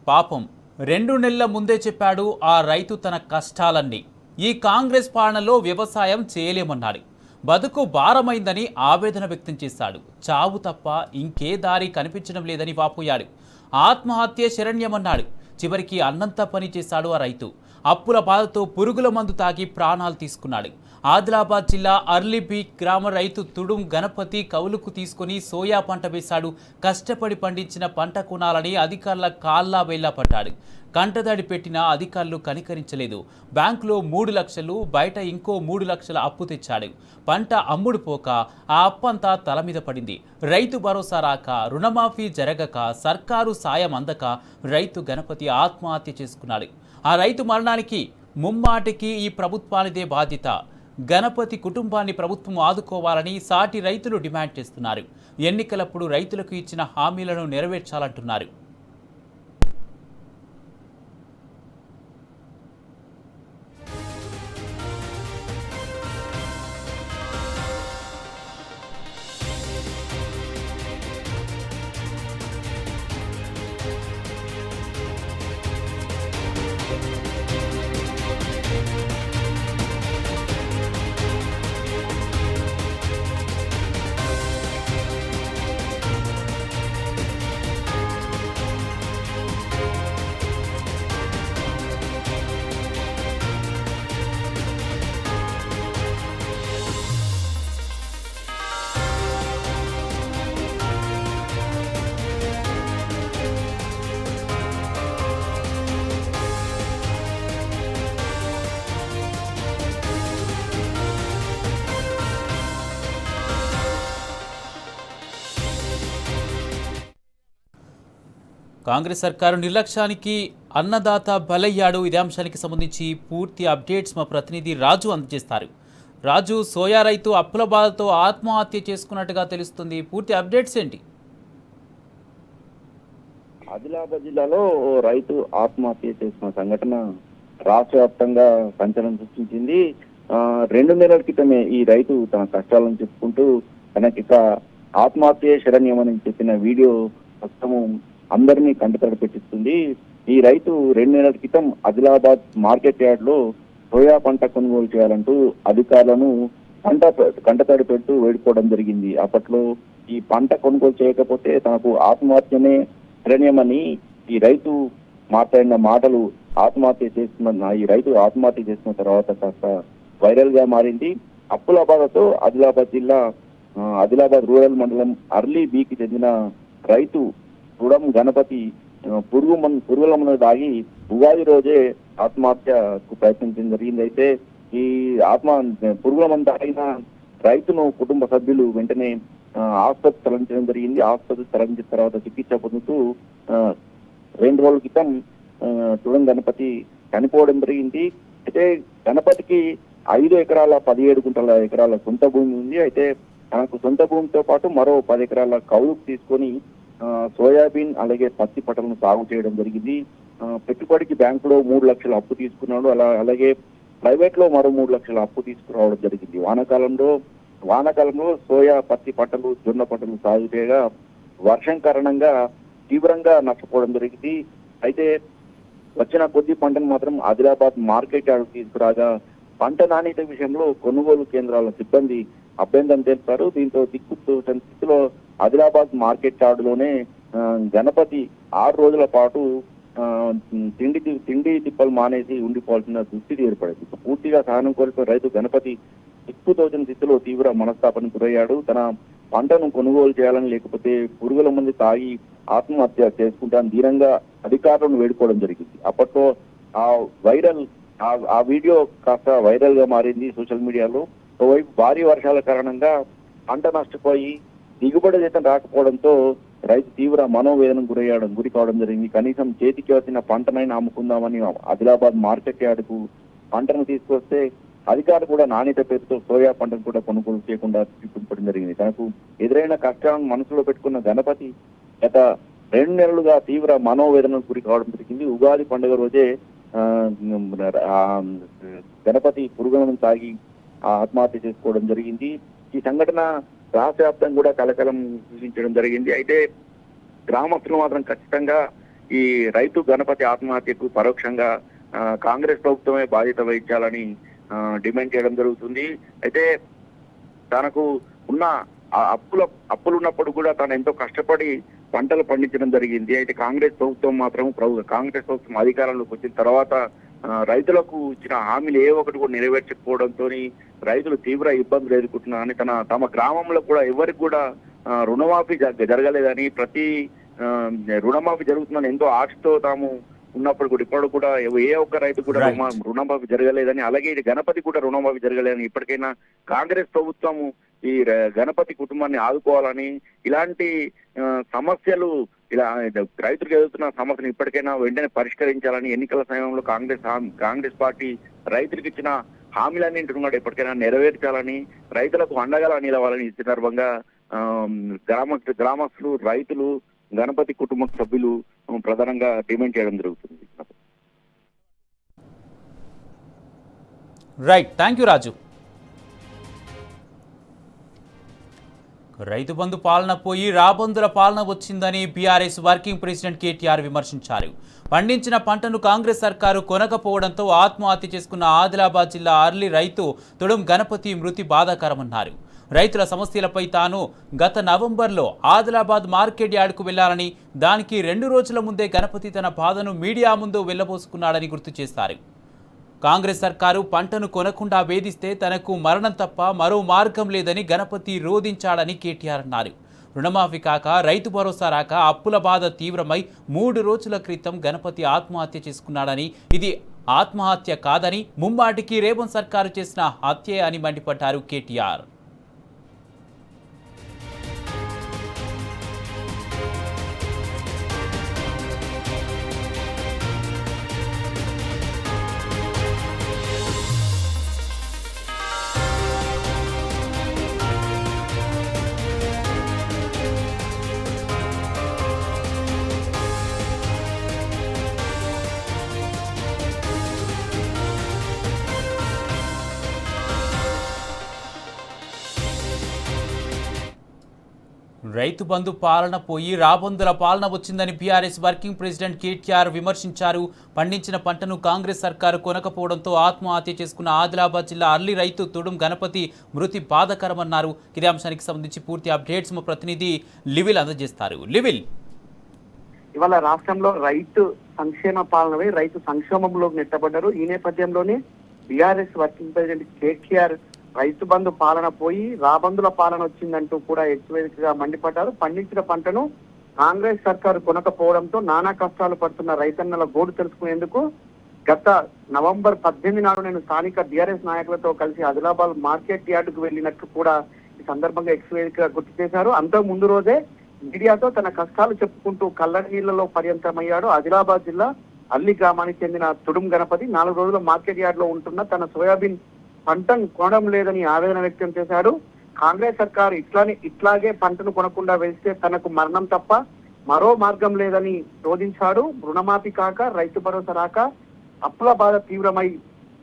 పాపం 2 నెలల ముందే చెప్పాడు ఆ రైతు తన కష్టాలన్నీ. ఈ కాంగ్రెస్ పాలనలో వ్యవసాయం చేయలేమన్నాడు. బతుకు భారమైందని ఆవేదన వ్యక్తం చేశాడు. చావు తప్ప ఇంకే దారి కనిపించడం లేదని వాపోయాడు. ఆత్మహత్య శరణ్యమన్నాడు. చివరికి అన్నంత పని చేశాడు ఆ రైతు. అప్పుల బాధతో పురుగుల మందు తాగి ప్రాణాలు తీసుకున్నాడు. ఆదిలాబాద్ జిల్లా అర్లీబీ గ్రామ రైతు తుడుం గణపతి కౌలుకు తీసుకుని సోయా పంట వేశాడు. కష్టపడి పండించిన పంట కొనాలని అధికారుల కాల్లా వేళ్లా పడ్డాడు. కంటదడి పెట్టిన అధికారులు కనికరించలేదు. బ్యాంకులో 3 లక్షలు, బయట ఇంకో 3 లక్షల అప్పు తెచ్చాడు. పంట అమ్ముడు పోక ఆ అప్పంతా తల మీద పడింది. రైతు భరోసా రాక, రుణమాఫీ జరగక, సర్కారు సాయం అందక రైతు గణపతి ఆత్మహత్య చేసుకున్నాడు. ఆ రైతు మరణానికి ముమ్మాటికి ఈ ప్రభుత్వానిదే బాధ్యత. గణపతి కుటుంబాన్ని ప్రభుత్వం ఆదుకోవాలని సాటి రైతులు డిమాండ్ చేస్తున్నారు. ఎన్నికలప్పుడు రైతులకు ఇచ్చిన హామీలను నెరవేర్చాలంటున్నారు. కాంగ్రెస్ సర్కారు నిర్లక్ష్యానికి అన్నదాత బలయ్యాడు. ఇదే అంశానికి సంబంధించి పూర్తి అప్డేట్స్ మా ప్రతినిధి రాజు అందజేస్తారు. రాజు, సోయా రైతు అప్పుల బాధతో ఆత్మహత్య చేసుకున్నట్టుగా తెలుస్తుంది. పూర్తి అప్డేట్స్ ఏంటి? ఆదిలాబాద్ జిల్లాలో రైతు ఆత్మహత్య చేసిన సంఘటన రాష్ట్ర వ్యాప్తంగా సంచలనం సృష్టించింది. 2 నెలల క్రితమే ఈ రైతు తన కష్టాలను చెప్పుకుంటూ తనకి ఆత్మహత్య శరణ్యమని చెప్పిన వీడియో మొత్తము అందరినీ కంటతడి పెట్టిస్తుంది. ఈ రైతు 2 నెలల క్రితం ఆదిలాబాద్ మార్కెట్ యార్డ్ లో సోయా పంట కొనుగోలు చేయాలంటూ అధికారులను కంటతడి పెడుతూ వేడుకోవడం జరిగింది. అప్పట్లో ఈ పంట కొనుగోలు చేయకపోతే తనకు ఆత్మహత్యనే శరణ్యమని ఈ రైతు మాట్లాడిన మాటలు ఈ రైతు ఆత్మహత్య చేసిన తర్వాత కాస్త వైరల్ గా మారింది. అప్పుల బాధతో ఆదిలాబాద్ రూరల్ మండలం అర్లీబీకి చెందిన రైతు తుడం గణపతి పురుగుల మందు దాగి ఉగాది రోజే ఆత్మహత్యకు ప్రయత్నించడం జరిగింది. అయితే ఈ పురుగుల మందు తాగిన రైతును కుటుంబ సభ్యులు వెంటనే ఆసుపత్రి తరలించడం జరిగింది. ఆసుపత్రి తరలించిన తర్వాత చికిత్స పొందుతూ 2 రోజుల క్రితం తుడం గణపతి చనిపోవడం జరిగింది. అయితే గణపతికి 5 ఎకరాల 17 గుంటల ఎకరాల సొంత భూమి ఉంది. అయితే తనకు సొంత భూమితో పాటు మరో 10 ఎకరాల కౌలుకు తీసుకొని సోయాబీన్ అలాగే పత్తి పంటలను సాగు చేయడం జరిగింది. పెట్టుబడికి బ్యాంకులో 3 లక్షల అప్పు తీసుకున్నాడు. అలాగే ప్రైవేట్ లో మరో 3 లక్షల అప్పు తీసుకురావడం జరిగింది. వానాకాలంలో సోయా, పత్తి పంటలు, జొన్న పంటలు సాగు చేయగా వర్షం కారణంగా తీవ్రంగా నష్టపోవడం జరిగింది. అయితే వచ్చిన కొద్ది పంటను మాత్రం ఆదిలాబాద్ మార్కెట్ యార్డ్ తీసుకురాగా పంట నాణ్యత విషయంలో కొనుగోలు కేంద్రాల సిబ్బంది అభ్యంతరం తెలిపారు. దీంతో దిక్కుతోచని స్థితిలో ఆదిలాబాద్ మార్కెట్ యార్డ్ లోనే గణపతి 6 రోజుల పాటు తిండి తిప్పలు మానేసి ఉండిపోవాల్సిన దుస్థితి ఏర్పడింది. పూర్తిగా సహనం కోల్పోయిన రైతు గణపతి దిక్కుతోచని స్థితిలో తీవ్ర మనస్తాపానికి గురయ్యాడు. తన పంటను కొనుగోలు చేయాలని, లేకపోతే పురుగుల మందు తాగి ఆత్మహత్య చేసుకుంటాను ధీరంగా అధికారులను వేడుకోవడం జరిగింది. అప్పట్లో ఆ వీడియో కాస్త వైరల్ గా మారింది సోషల్ మీడియాలో. ఓవైపు భారీ వర్షాల కారణంగా పంట నష్టపోయి దిగుబడి జీతం రాకపోవడంతో రైతు తీవ్ర మనోవేదనకు గురి కావడం జరిగింది. కనీసం చేతికి వచ్చిన పంటనైనా అమ్ముకుందామని ఆదిలాబాద్ మార్కెట్ యార్డుకు పంటను తీసుకొస్తే అధికారులు కూడా నాణ్యత పేరుతో సోయా పంటను కూడా కొనుగోలు చేయకుండా చూపించడం జరిగింది. తనకు ఎదురైన కష్టాలను మనసులో పెట్టుకున్న గణపతి గత 2 నెలలుగా తీవ్ర మనోవేదనకు గురి కావడం జరిగింది. ఉగాది పండుగ రోజే గణపతి పురుగులను తాగి ఆత్మహత్య చేసుకోవడం జరిగింది. ఈ సంఘటన రాష్ట్ర వ్యాప్తంగా కూడా కలకలం సృష్టించడం జరిగింది. అయితే గ్రామస్తులు మాత్రం ఖచ్చితంగా ఈ రైతు గణపతి ఆత్మహత్యకు పరోక్షంగా కాంగ్రెస్ ప్రభుత్వమే బాధ్యత వహించాలని డిమాండ్ చేయడం జరుగుతుంది. అయితే తనకు ఉన్న అప్పులు ఉన్నప్పుడు కూడా తను ఎంతో కష్టపడి పంటలు పండించడం జరిగింది. అయితే కాంగ్రెస్ ప్రభుత్వం మాత్రం కాంగ్రెస్ ప్రభుత్వం అధికారంలోకి వచ్చిన తర్వాత రైతులకు ఇచ్చిన హామీలు ఏ ఒకటి కూడా నెరవేర్చకపోవడంతో రైతులు తీవ్ర ఇబ్బందులు ఎదుర్కొంటున్నారని తమ గ్రామంలో కూడా ఎవరికి కూడా రుణమాఫీ జరగలేదని, ప్రతి రుణమాఫీ జరుగుతుందని ఎంతో ఆశతో తాము ఉన్నప్పుడు కూడా ఇప్పుడు కూడా ఏ ఒక్క రైతు కూడా రుణమాఫీ జరగలేదని, అలాగే గణపతి కూడా రుణమాఫీ జరగలేదని, ఇప్పటికైనా కాంగ్రెస్ ప్రభుత్వము ఈ గణపతి కుటుంబాన్ని ఆదుకోవాలని, ఇలాంటి సమస్యలు రైతులకు ఎదుగుతున్న సమస్యను ఇప్పటికైనా వెంటనే పరిష్కరించాలని ఎన్నికల సమయంలో కాంగ్రెస్ పార్టీ రైతులకు ఇచ్చిన హామీలన్నింటిని కూడా ఇప్పటికైనా నెరవేర్చాలని, రైతులకు అండగా నిలవాలని ఈ సందర్భంగా గ్రామస్తులు, రైతులు, గణపతి కుటుంబ సభ్యులు ప్రధానంగా డిమాండ్ చేయడం జరుగుతుంది. రైట్, థ్యాంక్ యూ రాజు. రైతు బంధు పాలన పోయి రాబందుల పాలన వచ్చిందని బీఆర్ఎస్ వర్కింగ్ ప్రెసిడెంట్ కేటీఆర్ విమర్శించారు. పండించిన పంటను కాంగ్రెస్ సర్కారు కొనకపోవడంతో ఆత్మహత్య చేసుకున్న ఆదిలాబాద్ జిల్లా అర్లి రైతు తుడుం గణపతి మృతి బాధాకరమన్నారు. రైతుల సమస్యలపై తాను గత నవంబర్లో ఆదిలాబాద్ మార్కెట్ యార్డుకు వెళ్లాలని, దానికి 2 రోజుల ముందే గణపతి తన బాధను మీడియా ముందు వెళ్లబోసుకున్నాడని గుర్తు చేశారు. కాంగ్రెస్ సర్కారు పంటను కొనకుండా వేధిస్తే తనకు మరణం తప్ప మరో మార్గం లేదని గణపతి రోధించాడని కేటీఆర్ అన్నారు. రుణమాఫీ కాక, రైతు భరోసా రాక అప్పుల బాధ తీవ్రమై 3 రోజుల క్రితం గణపతి ఆత్మహత్య చేసుకున్నాడని, ఇది ఆత్మహత్య కాదని, ముమ్మాటికి రేవంత్ సర్కారు చేసిన హత్యే అని మండిపడ్డారు కేటీఆర్. రైతు బంధు పాలన పోయి రాబందుల పాలన వచ్చిందని బీఆర్ఎస్ వర్కింగ్ ప్రెసిడెంట్ కేటీఆర్ విమర్శించారు. పండించిన పంటను కాంగ్రెస్ సర్కారు కొనకపోవడంతో ఆత్మహత్య చేసుకున్న ఆదిలాబాద్ జిల్లా అర్లి రైతు తుడుం గణపతి మృతి బాధాకరమన్నారు. ఇదే అంశానికి సంబంధించి పూర్తి అప్డేట్స్ మా ప్రతినిధి లివిల్ అందజేస్తారు. లివిల్, ఇవాళ రాష్ట్రంలో రైతు సంక్షేమ పాలనపై రైతు సంక్షోభంలోకి నెట్టబడ్డారు. ఈ నేపథ్యంలోనే BRS working president KTR Rythu Bandhu పాలన పోయి రాబందుల పాలన వచ్చిందంటూ కూడా ఎక్స్వేదికగా మండిపడ్డారు. పండించిన పంటను కాంగ్రెస్ సర్కారు కొనకపోవడంతో నానా కష్టాలు పడుతున్న రైతన్నల గోడు తెలుసుకునేందుకు గత నవంబర్ 18 నాడు నేను స్థానిక బీఆర్ఎస్ నాయకులతో కలిసి ఆదిలాబాద్ మార్కెట్ యార్డుకు వెళ్లినట్లు కూడా ఈ సందర్భంగా ఎక్స్వేదికగా గుర్తు చేశారు. అంతకు ముందు రోజే మీడియాతో తన కష్టాలు చెప్పుకుంటూ కళ్ళనీళ్లలో పర్యంతమయ్యాడు. ఆదిలాబాద్ జిల్లా అల్లి గ్రామానికి చెందిన తుడుం గణపతి 4 రోజులు మార్కెట్ యార్డ్ లో ఉంటున్న తన సోయాబీన్ పంటను కొనడం లేదని ఆవేదన వ్యక్తం చేశాడు. కాంగ్రెస్ సర్కారు ఇట్లాగే పంటను కొనకుండా వెళ్తే తనకు మరణం తప్ప మరో మార్గం లేదని రోధించాడు. రుణమాఫీ కాక, రైతు భరోసా రాక అప్పుల బాధ తీవ్రమై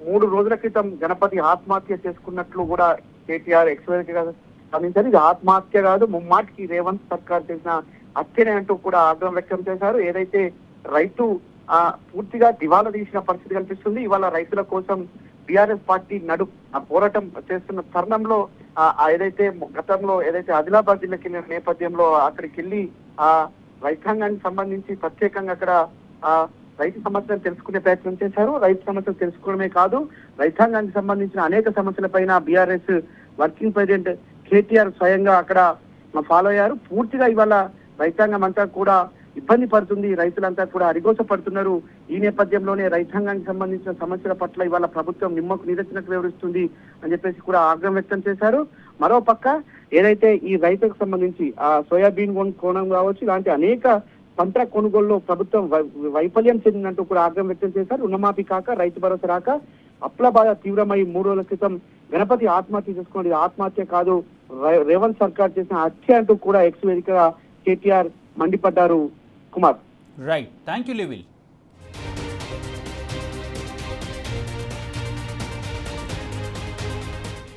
3 రోజుల క్రితం గణపతి ఆత్మహత్య చేసుకున్నట్లు కూడా కేటీఆర్ ఎక్స్వేదికగా స్పందించారు. ఇది ఆత్మహత్య కాదు, ముమ్మాటికి రేవంత్ సర్కార్ చేసిన హత్యనే అంటూ కూడా ఆగ్రహం వ్యక్తం చేశారు. ఏదైతే రైతు పూర్తిగా దివాలా తీసిన పరిస్థితి కనిపిస్తుంది. ఇవాళ రైతుల కోసం బీఆర్ఎస్ పార్టీ పోరాటం చేస్తున్న తరుణంలో ఏదైతే గతంలో ఏదైతే ఆదిలాబాద్ జిల్లాకి వెళ్ళిన నేపథ్యంలో అక్కడికి వెళ్ళి ఆ రైతాంగానికి సంబంధించి ప్రత్యేకంగా అక్కడ రైతు సమస్యలు తెలుసుకునే ప్రయత్నం చేశారు. రైతు సమస్యలు తెలుసుకోవడమే కాదు, రైతాంగానికి సంబంధించిన అనేక సమస్యలపైన బీఆర్ఎస్ వర్కింగ్ ప్రెసిడెంట్ కేటీఆర్ స్వయంగా అక్కడ ఫాలో అయ్యారు. పూర్తిగా ఇవాళ రైతాంగం అంతా కూడా ఇబ్బంది పడుతుంది, రైతులంతా కూడా అరిగోస పడుతున్నారు. ఈ నేపథ్యంలోనే రైతాంగానికి సంబంధించిన సమస్యల పట్ల ఇవాళ ప్రభుత్వం నిమ్మకు నీరెత్తినట్టు వివరిస్తుంది అని చెప్పేసి కూడా ఆగ్రహం వ్యక్తం చేశారు. మరో పక్క ఏదైతే ఈ రైతులకు సంబంధించి ఆ సోయాబీన్ కోణం కావచ్చు, ఇలాంటి అనేక పంట కొనుగోలులో ప్రభుత్వం వైఫల్యం చెందినట్టు కూడా ఆగ్రహం వ్యక్తం చేశారు. రుణమాఫీ కాక, రైతు భరోసా రాక అప్పుల బాధ తీవ్రమై 3 రోజుల క్రితం గణపతి ఆత్మహత్య చేసుకున్నది ఆత్మహత్య కాదు, రేవంత్ సర్కార్ చేసిన హత్య అంటూ కూడా ఎక్స్ వేదికగా కేటీఆర్ మండిపడ్డారు. Kumar, right, thank you లివిల్.